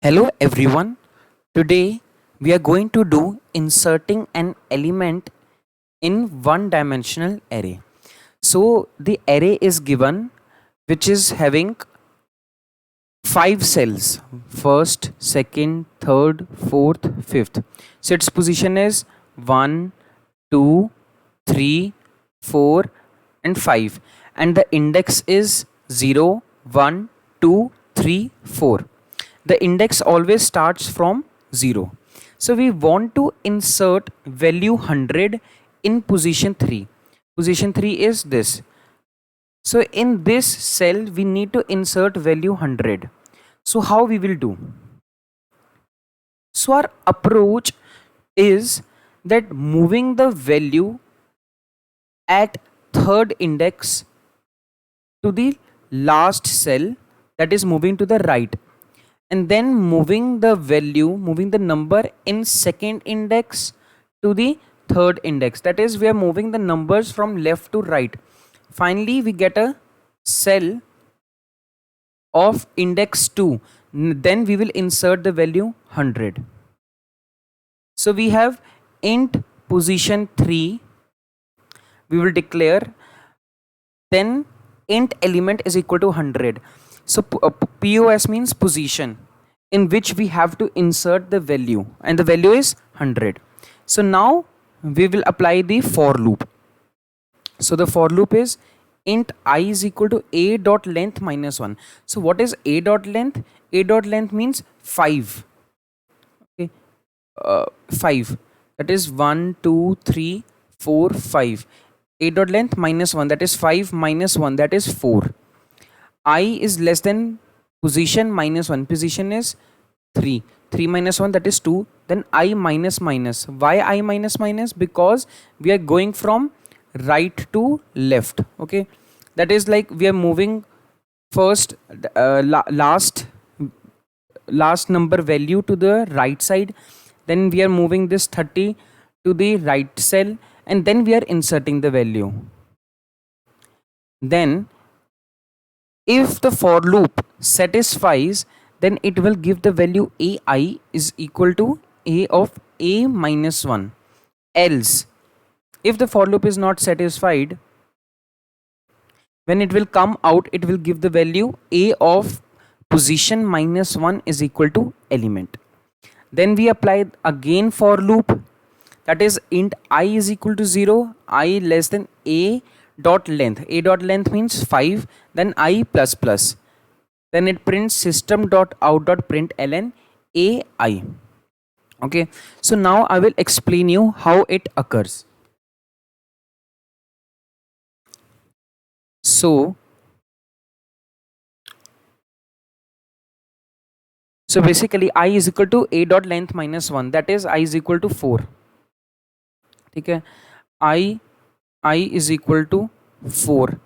Hello everyone. Today we are going to do inserting an element in one dimensional array. So the array is given which is having 5 cells: first, second, third, fourth, fifth. So its position is 1, 2, 3, 4 and 5, and the index is 0, 1, 2, 3, 4. The index always starts from 0. So we want to insert value 100 in position 3. Position 3 is this. So in this cell we need to insert value 100. So how we will do? So our approach is that moving the value at third index to the last cell, that is moving to the right, and then moving the number in second index to the third index, that is we are moving the numbers from left to right. Finally we get a cell of index 2. Then we will insert the value 100. So we have int position 3, we will declare, then int element is equal to 100. So pos means position in which we have to insert the value, and the value is 100. So now we will apply the for loop. So the for loop is int I is equal to a dot length minus 1. So what is a dot length? A dot length means 5. Okay, 5. That is 1, 2, 3, 4, 5. A dot length minus 1, that is 5 minus 1, that is 4. I is less than position minus 1. Position is 3. 3 minus 1, that is 2. Then I minus minus. Why I minus minus? Because we are going from right to left. Okay, that is like we are moving first last number value to the right side, then we are moving this 30 to the right cell, and then we are inserting the value. Then if the for loop satisfies, then it will give the value ai is equal to a of a minus 1. Else if the for loop is not satisfied, when it will come out, it will give the value a of position minus 1 is equal to element. Then we apply again for loop, that is int I is equal to 0, I less than a dot length. A dot length means 5, then I plus plus. Then it prints system dot out dot print ln ai. Okay, so now I will explain you how it occurs. So basically I is equal to a dot length minus 1, that is I is equal to 4. Okay, I is equal to 4,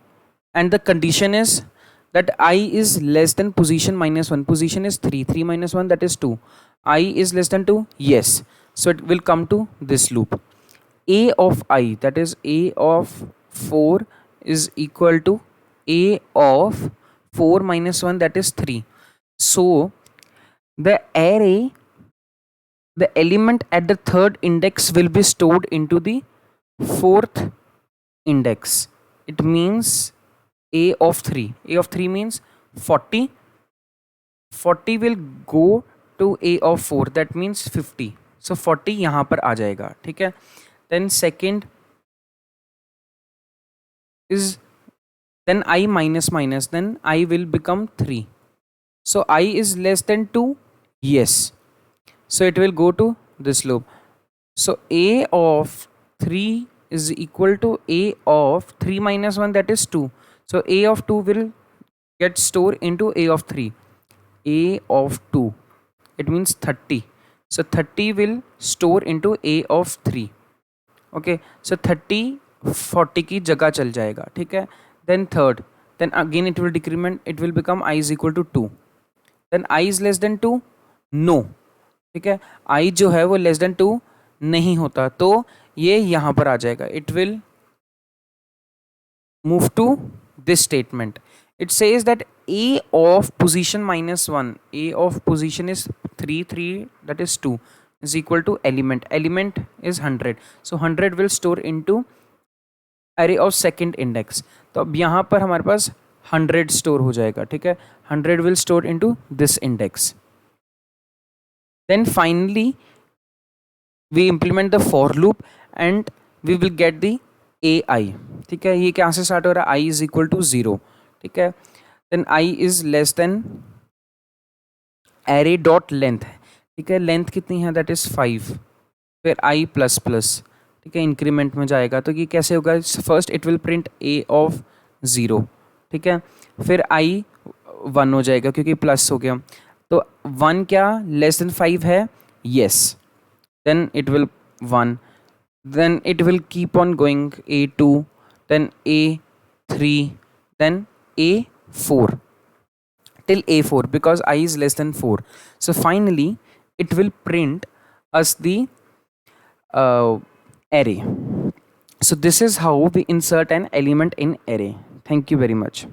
and the condition is that I is less than position minus 1. Position is 3. 3 minus 1, that is 2. I is less than 2, yes. So it will come to this loop. A of I, that is a of 4, is equal to a of 4 minus 1, that is 3. So the array, the element at the third index will be stored into the fourth index. It means a of 3. A of 3 means 40. 40 will go to a of 4, that means 50. So 40 यहाँ पर आ जाएगा, ठीक है. Then second is, then I minus minus, then I will become 3. So I is less than 2, yes. So it will go to this loop. So a of 3 is equal to a of 3 minus 1, that is 2. So a of 2 will get stored into a of 3. A of 2, it means 30. So 30 will store into a of 3. Okay, so 30 40 की जगह चल जाएगा, ठीक है. Then third, then again it will decrement, it will become I is equal to 2. Then I is less than 2, no, ठीक है. I जो है वो less than 2 नहीं होता, तो ये यहाँ पर आ जाएगा. It will move to this statement. it says that a of position minus 1, a of position is 3, 3, that is 2, is equal to element is 100, so 100 will store into array of second index. तो अब यहाँ पर हमारे पास 100 store हो जाएगा, ठीक है, 100 will store into this index. Then finally we implement the for loop and we will get the ai, ठीक है, ये क्या से स्टार्ट हो रहा है, i is equal to 0, ठीक है, then i is less than array dot length, ठीक है, लेंथ कितनी है, दैट इज 5, फिर i प्लस प्लस, ठीक है, इंक्रीमेंट में जाएगा, तो ये कैसे होगा, first it will print a of 0, ठीक है, फिर i 1 हो जाएगा क्योंकि प्लस हो गया, तो 1 क्या लेस देन 5 है, yes, then it will 1, then it will keep on going a2, then a3, then a4 till a4 because I is less than 4. So finally it will print us the array. So this is how we insert an element in array. Thank you very much.